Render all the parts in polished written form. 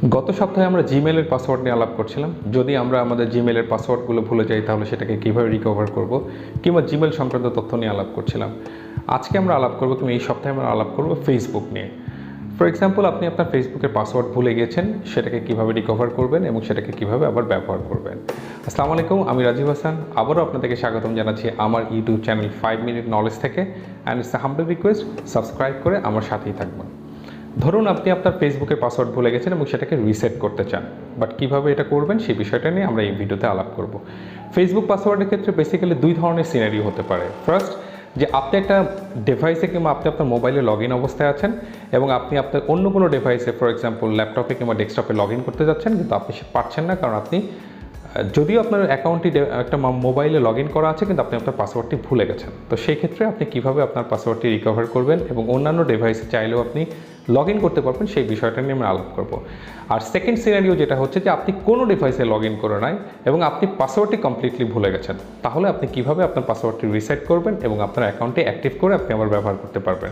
গত সপ্তাহে আমরা জিমেলের পাসওয়ার্ড নিয়ে আলাপ করছিলাম। যদি আমরা আমাদের জিমেলের পাসওয়ার্ডগুলো ভুলে যাই তাহলে সেটাকে কীভাবে রিকভার করব, কিংবা জিমেল সংক্রান্ত তথ্য নিয়ে আলাপ করছিলাম। আজকে আমরা আলাপ করব, কিংবা এই সপ্তাহে আমরা আলাপ করব ফেসবুক নিয়ে। ফর এক্সাম্পল, আপনি আপনার ফেসবুকের পাসওয়ার্ড ভুলে গিয়েছেন, সেটাকে কীভাবে রিকভার করবেন এবং সেটাকে কীভাবে আবার ব্যবহার করবেন। আসসালামু আলাইকুম, আমি রাজীব হাসান। আবারও আপনাদেরকে স্বাগতম জানাচ্ছি আমার ইউটিউব চ্যানেল 5 মিনিট নলেজ থেকে। And it's a humble request, subscribe করে আমার সাথেই থাকবেন। ধরুন আপনি আপনার ফেসবুকের পাসওয়ার্ড ভুলে গেছেন এবং সেটাকে রিসেট করতে চান, বাট কীভাবে এটা করবেন সেই বিষয়টা নিয়ে আমরা এই ভিডিওতে আলাপ করব। ফেসবুক পাসওয়ার্ডের ক্ষেত্রে বেসিক্যালি দুই ধরনের সিনারিও হতে পারে। ফার্স্ট, যে আপনি একটা ডিভাইসে কিংবা আপনি আপনার মোবাইলে লগ ইন অবস্থায় আছেন এবং আপনি আপনার অন্য কোনো ডিভাইসে, ফর এক্সাম্পল ল্যাপটপে কিংবা ডেস্কটপে লগ ইন করতে যাচ্ছেন, কিন্তু আপনি পারছেন না, কারণ আপনি যদিও আপনার অ্যাকাউন্টটি একটা মোবাইলে লগ ইন করা আছে, কিন্তু আপনি আপনার পাসওয়ার্ডটি ভুলে গেছেন। তো সেই ক্ষেত্রে আপনি কীভাবে আপনার পাসওয়ার্ডটি রিকভার করবেন এবং অন্যান্য ডিভাইসে চাইলেও আপনি লগ ইন করতে পারবেন, সেই বিষয়টা নিয়ে আমরা আলাপ করব। আর সেকেন্ড সিনারিও যেটা হচ্ছে যে আপনি কোনো ডিভাইসে লগ ইন করে নাই এবং আপনি পাসওয়ার্ডটি কমপ্লিটলি ভুলে গেছেন, তাহলে আপনি কীভাবে আপনার পাসওয়ার্ডটি রিসেট করবেন এবং আপনার অ্যাকাউন্টটি অ্যাক্টিভ করে আপনি আবার ব্যবহার করতে পারবেন।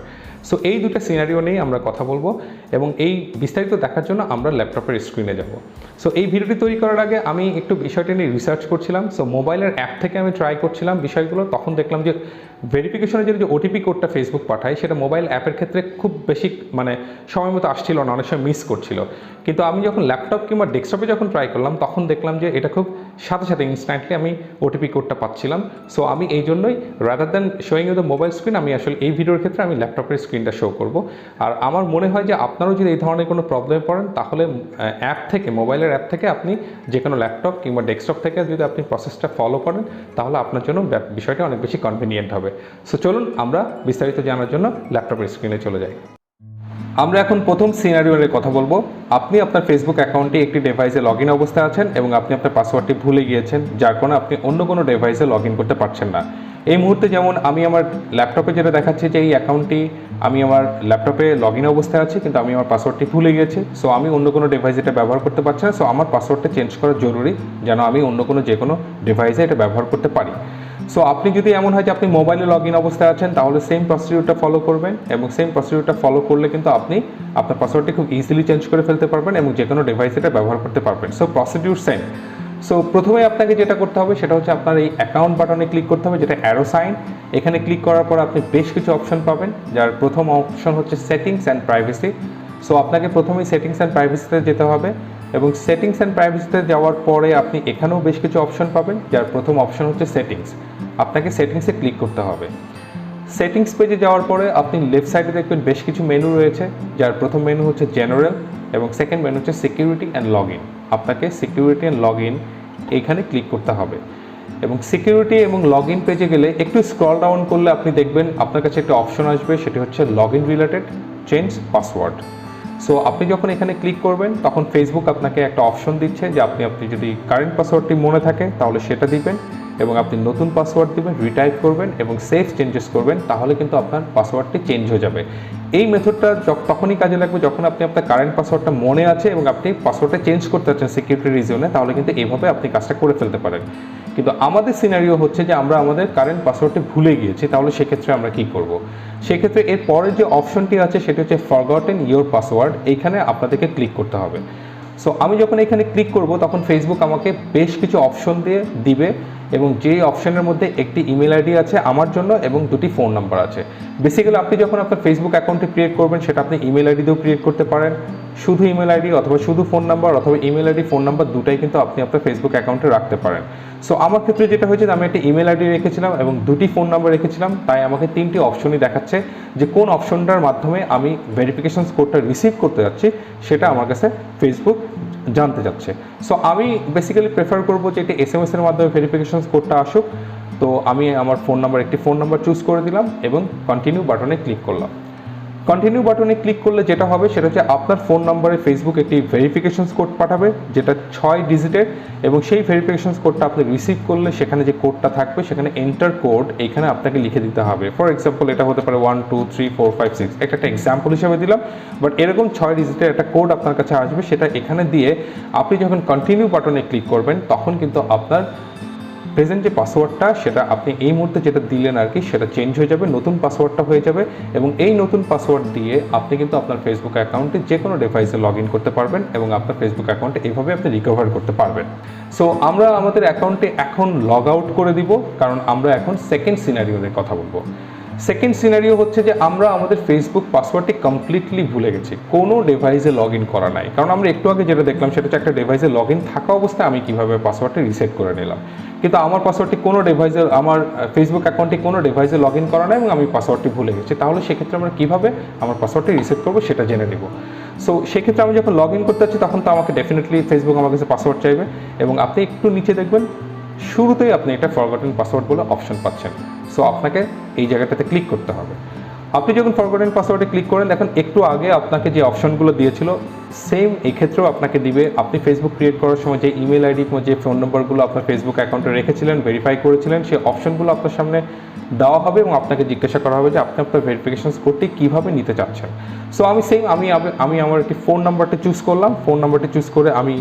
সো এই দুটো সিনারিও নিয়েই আমরা কথা বলবো এবং এই বিস্তারিত দেখার জন্য আমরা ল্যাপটপের স্ক্রিনে যাব। সো এই ভিডিওটি তৈরি করার আগে আমি একটু বিষয়টি নিয়ে রিসার্চ করছিলাম। সো মোবাইলের অ্যাপ থেকে আমি ট্রাই করছিলাম বিষয়গুলো, তখন দেখলাম যে ভেরিফিকেশনের জন্য যে ওটিপি কোডটা ফেসবুক পাঠায় সেটা মোবাইল অ্যাপের ক্ষেত্রে খুব বেশি সময় মতো আসছিল না, অনেক সময় মিস করছিল। কিন্তু আমি যখন ল্যাপটপ কিংবা ডেস্কটপে যখন ট্রাই করলাম তখন দেখলাম যে এটা খুব সাথে সাথে ইনস্ট্যান্টলি আমি ওটিপি কোডটা পাচ্ছিলাম। সো আমি এই জন্যই rather than showing you the mobile screen, আমি আসলে এই ভিডিওর ক্ষেত্রে আমি ল্যাপটপের স্ক্রিনটা শো করব। আর আমার মনে হয় যে আপনারাও যদি এই ধরনের কোনো প্রবলেমে পড়েন তাহলে অ্যাপ থেকে, মোবাইলের অ্যাপ থেকে আপনি যে কোনো ল্যাপটপ কিংবা ডেস্কটপ থেকে যদি আপনি প্রসেসটা ফলো করেন তাহলে আপনার জন্য বিষয়টা অনেক বেশি কনভিনিয়েন্ট হবে। সো চলুন আমরা বিস্তারিত জানার জন্য ল্যাপটপের স্ক্রিনে চলে যাই। আমরা এখন প্রথম সিনারিওর কথা বলবো। আপনি আপনার ফেসবুক অ্যাকাউন্টে একটি ডিভাইসে লগ ইন অবস্থায় আছেন এবং আপনি আপনার পাসওয়ার্ডটি ভুলে গিয়েছেন, যার কারণে আপনি অন্য কোনো ডিভাইসে লগ ইন করতে পারছেন না। এই মুহূর্তে যেমন আমি আমার ল্যাপটপে যেটা দেখাচ্ছি যে এই অ্যাকাউন্টটি আমি আমার ল্যাপটপে লগ ইন অবস্থায় আছি, কিন্তু আমি আমার পাসওয়ার্ডটি ভুলে গিয়েছি। সো আমি অন্য কোনো ডিভাইস এটা ব্যবহার করতে পারছি না। সো আমার পাসওয়ার্ডটা চেঞ্জ করা জরুরি, যেন আমি অন্য কোনো যে কোনো ডিভাইসে এটা ব্যবহার করতে পারি। সো আপনি যদি এমন হয় যে আপনি মোবাইলে লগ ইন অবস্থায় আছেন তাহলে সেম প্রসিডিউরটা ফলো করবেন এবং সেম প্রসিডিউরটা ফলো করলে কিন্তু আপনি আপনার পাসওয়ার্ডটি খুব ইজিলি চেঞ্জ করে ফেলতে পারবেন এবং যে কোনো ডিভাইস এটা ব্যবহার করতে পারবেন। So procedure same. সো প্রথমে আপনাকে যেটা করতে হবে সেটা হচ্ছে আপনার এই অ্যাকাউন্ট বাটনে ক্লিক করতে হবে, যেটা অ্যারো সাইন। এখানে ক্লিক করার পর আপনি বেশ কিছু অপশন পাবেন, যার প্রথম অপশন হচ্ছে সেটিংস অ্যান্ড প্রাইভেসি। সো আপনাকে প্রথমেই সেটিংস অ্যান্ড প্রাইভেসিতে যেতে হবে এবং সেটিংস অ্যান্ড প্রাইভেসিতে যাওয়ার পরে আপনি এখানেও বেশ কিছু অপশন পাবেন, যার প্রথম অপশন হচ্ছে সেটিংস। আপনাকে সেটিংসে ক্লিক করতে হবে। সেটিংস পেজে যাওয়ার পরে আপনি লেফট সাইডে দেখবেন বেশ কিছু মেনু রয়েছে, যার প্রথম মেনু হচ্ছে জেনারেল এবং সেকেন্ড মেনু হচ্ছে সিকিউরিটি অ্যান্ড লগ ইন। আপনাকে সিকিউরিটি অ্যান্ড লগ ইন এইখানে ক্লিক করতে হবে এবং সিকিউরিটি এবং লগ ইন পেজে গেলে একটু স্ক্রল ডাউন করলে আপনি দেখবেন আপনার কাছে একটা অপশন আসবে, সেটি হচ্ছে log in related change password. So আপনি যখন এখানে ক্লিক করবেন তখন ফেসবুক আপনাকে একটা অপশন দিচ্ছে যে আপনি যদি কারেন্ট পাসওয়ার্ডটি মনে থাকে তাহলে সেটা দিবেন এবং আপনি নতুন পাসওয়ার্ড দিবেন, রিটাইপ করবেন এবং সেভ চেঞ্জেস করবেন, তাহলে কিন্তু আপনার পাসওয়ার্ডটি চেঞ্জ হয়ে যাবে। এই মেথডটা তখনই কাজে লাগবে যখন আপনি আপনার কারেন্ট পাসওয়ার্ডটা মনে আছে এবং আপনি পাসওয়ার্ডটা চেঞ্জ করতে চাচ্ছেন সিকিউরিটি রিজনে, তাহলে কিন্তু এইভাবে আপনি কাজটা করে ফেলতে পারেন। কিন্তু আমাদের সিনারিও হচ্ছে যে আমরা আমাদের কারেন্ট পাসওয়ার্ডটি ভুলে গিয়েছি, তাহলে সেক্ষেত্রে আমরা কী করব? সেক্ষেত্রে এর পরের যে অপশনটি আছে সেটি হচ্ছে ফরগটেন ইয়োর পাসওয়ার্ড। এইখানে আপনাদেরকে ক্লিক করতে হবে। সো আমি যখন এখানে ক্লিক করব তখন ফেসবুক আমাকে বেশ কিছু অপশন দিবে এবং যেই অপশনের মধ্যে একটি ইমেল আইডি আছে আমার জন্য এবং দুটি ফোন নাম্বার আছে। বেসিক্যালি আপনি যখন আপনার ফেসবুক অ্যাকাউন্টটি ক্রিয়েট করবেন সেটা আপনি ইমেল আইডি দিয়েও ক্রিয়েট করতে পারেন, শুধু ইমেল আইডি অথবা শুধু ফোন নাম্বার অথবা ইমেল আইডি ফোন নাম্বার দুটাই কিন্তু আপনি আপনার ফেসবুক অ্যাকাউন্টে রাখতে পারেন। সো আমার ক্ষেত্রে যেটা হয়েছে আমি একটা ইমেল আইডি রেখেছিলাম এবং দুটি ফোন নাম্বার রেখেছিলাম, তাই আমাকে তিনটি অপশনই দেখাচ্ছে যে কোন অপশনটার মাধ্যমে আমি ভেরিফিকেশন কোডটা রিসিভ করতে যাচ্ছি সেটা আমার কাছে ফেসবুক জানতে চাচ্ছে। সো আমি বেসিক্যালি প্রেফার করবো যে এটি SMS এর মাধ্যমে ভেরিফিকেশন কোডটা আসুক। তো আমি আমার একটি ফোন নাম্বার চুজ করে দিলাম এবং কন্টিনিউ বাটনে ক্লিক করলাম। কন্টিনিউ বাটনে ক্লিক করলে যেটা হবে সেটা হচ্ছে আপনার ফোন নম্বরে ফেসবুক একটি ভেরিফিকেশন কোড পাঠাবে, যেটা 6 ডিজিটের এবং সেই ভেরিফিকেশন কোডটা আপনি রিসিভ করলে সেখানে যে কোডটা থাকবে সেখানে এন্টার কোড এইখানে আপনাকে লিখে দিতে হবে। ফর এক্সাম্পল এটা হতে পারে 1 2 3 4 5 6, একটা এক্সাম্পল হিসেবে দিলাম, বাট এরকম 6 ডিজিটের একটা কোড আপনার কাছে আসবে, সেটা এখানে দিয়ে আপনি যখন কন্টিনিউ বাটনে ক্লিক করবেন তখন কিন্তু আপনার প্রেজেন্ট যে পাসওয়ার্ডটা সেটা আপনি এই মুহূর্তে যেটা দিলেন আর কি সেটা চেঞ্জ হয়ে যাবে, নতুন পাসওয়ার্ডটা হয়ে যাবে এবং এই নতুন পাসওয়ার্ড দিয়ে আপনি কিন্তু আপনার ফেসবুক অ্যাকাউন্টে যে কোনো ডিভাইসে লগ ইন করতে পারবেন এবং আপনার ফেসবুক অ্যাকাউন্টে এইভাবে আপনি রিকভার করতে পারবেন। সো আমরা আমাদের অ্যাকাউন্টে এখন লগ আউট করে দিব, কারণ আমরা এখন সেকেন্ড সিনারিওর কথা বলবো। সেকেন্ড সিনারিও হচ্ছে যে আমরা আমাদের ফেসবুক পাসওয়ার্ডটি কমপ্লিটলি ভুলে গেছি, কোনো ডিভাইসে লগ ইন করা নাই। কারণ আমরা একটু আগে যেটা দেখলাম সেটা হচ্ছে একটা ডিভাইসে লগ ইন থাকা অবস্থায় আমি কীভাবে পাসওয়ার্ডটি রিসেট করে নিলাম, কিন্তু আমার পাসওয়ার্ডটি কোনো ডিভাইসে, আমার ফেসবুক অ্যাকাউন্টে কোনো ডিভাইসে লগ ইন করা নাই এবং আমি পাসওয়ার্ডটি ভুলে গেছি। তাহলে সেক্ষেত্রে আমরা কীভাবে আমার পাসওয়ার্ডটি রিসেট করবো সেটা জেনে নেব। সো সেক্ষেত্রে আমি যখন লগ ইন করতে যাচ্ছি তখন তো আমাকে ডেফিনেটলি ফেসবুক আমার কাছে পাসওয়ার্ড চাইবে এবং আপনি একটু নিচে দেখবেন শুরুতেই আপনি একটা ফরগটেন পাসওয়ার্ড বলে অপশন পাচ্ছেন। সো আপনাকে এই জায়গাটাতে ক্লিক করতে হবে। আপনি যখন ফরগটেন পাসওয়ার্ডে ক্লিক করেন, দেখুন একটু আগে আপনাকে যে অপশনগুলো দিয়েছিল সেম এক্ষেত্রেও আপনাকে দিবে। আপনি ফেসবুক ক্রিয়েট করার সময় যে ইমেল আইডি কিংবা যে ফোন নম্বরগুলো আপনার ফেসবুক অ্যাকাউন্টে রেখেছিলেন, ভেরিফাই করেছিলেন, সেই অপশনগুলো আপনার সামনে দেওয়া হবে এবং আপনাকে জিজ্ঞাসা করা হবে যে আপনি আপনার ভেরিফিকেশন কোডটি কীভাবে নিতে চাচ্ছেন। সো আমি আমার একটি ফোন নাম্বারটি চুজ করলাম। ফোন নাম্বারটি চুজ করে আমি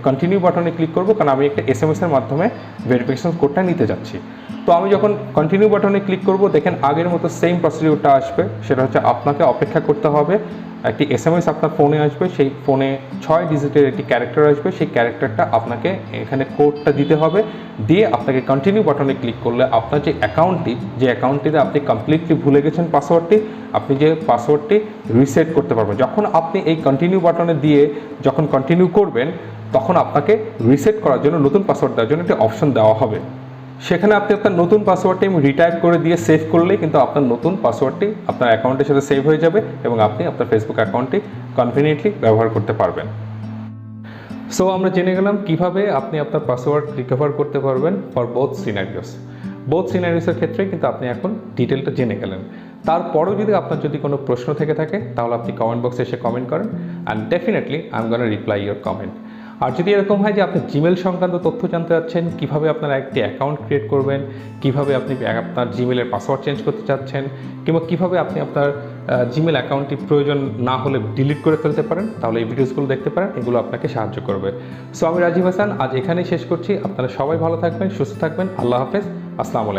কন্টিনিউ বাটনে ক্লিক করব, কারণ আমি একটা এসএমএসের মাধ্যমে ভেরিফিকেশন কোডটা নিতে যাচ্ছি। তো আমি যখন কন্টিনিউ বাটনে ক্লিক করব, দেখেন আগের মতো সেম প্রসিডিউরটা আসবে। সেটা হচ্ছে আপনাকে অপেক্ষা করতে হবে, একটি এসএমএস আপনার ফোনে আসবে, সেই ফোনে 6 ডিজিটের একটি ক্যারেক্টার আসবে, সেই ক্যারেক্টারটা আপনাকে এখানে কোডটা দিতে হবে, দিয়ে আপনাকে কন্টিনিউ বাটনে ক্লিক করলে আপনার যে অ্যাকাউন্টটিতে আপনি কমপ্লিটলি ভুলে গেছেন পাসওয়ার্ডটি, আপনি যে পাসওয়ার্ডটি রিসেট করতে পারবেন। যখন আপনি এই কন্টিনিউ বাটনে দিয়ে যখন কন্টিনিউ করবেন তখন আপনাকে রিসেট করার জন্য, নতুন পাসওয়ার্ড দেওয়ার জন্য একটি অপশন দেওয়া হবে। সেখানে আপনি আপনার নতুন পাসওয়ার্ডটি রিটাইপ করে দিয়ে সেভ করলেই কিন্তু আপনার নতুন পাসওয়ার্ডটি আপনার অ্যাকাউন্টের সাথে সেভ হয়ে যাবে এবং আপনি আপনার ফেসবুক অ্যাকাউন্টটি কনভিনিয়েন্টলি ব্যবহার করতে পারবেন। সো আমরা জেনে গেলাম কিভাবে আপনি আপনার পাসওয়ার্ড রিকভার করতে পারবেন ফর বোথ সিনারিওসের ক্ষেত্রে, কিন্তু আপনি এখন ডিটেলটা জেনে গেলেন। তারপরেও যদি আপনার কোনো প্রশ্ন থেকে থাকে তাহলে আপনি কমেন্ট বক্সে এসে কমেন্ট করেন, and definitely I am gonna reply your comment. আর যদি এরকম হয় যে আপনি জিমেল সংক্রান্ত তথ্য জানতে চাচ্ছেন, কীভাবে আপনার একটি অ্যাকাউন্ট ক্রিয়েট করবেন, কীভাবে আপনি আপনার জিমেলের পাসওয়ার্ড চেঞ্জ করতে চাচ্ছেন, কিংবা কীভাবে আপনি আপনার জিমেল অ্যাকাউন্টটি প্রয়োজন না হলে ডিলিট করে ফেলতে পারেন, তাহলে এই ভিডিওসগুলো দেখতে পারেন, এগুলো আপনাকে সাহায্য করবে। সো আমি রাজীব হাসান আজ এখানেই শেষ করছি। আপনারা সবাই ভালো থাকবেন, সুস্থ থাকবেন। আল্লাহ হাফেজ, আসসালামু আলাইকুম।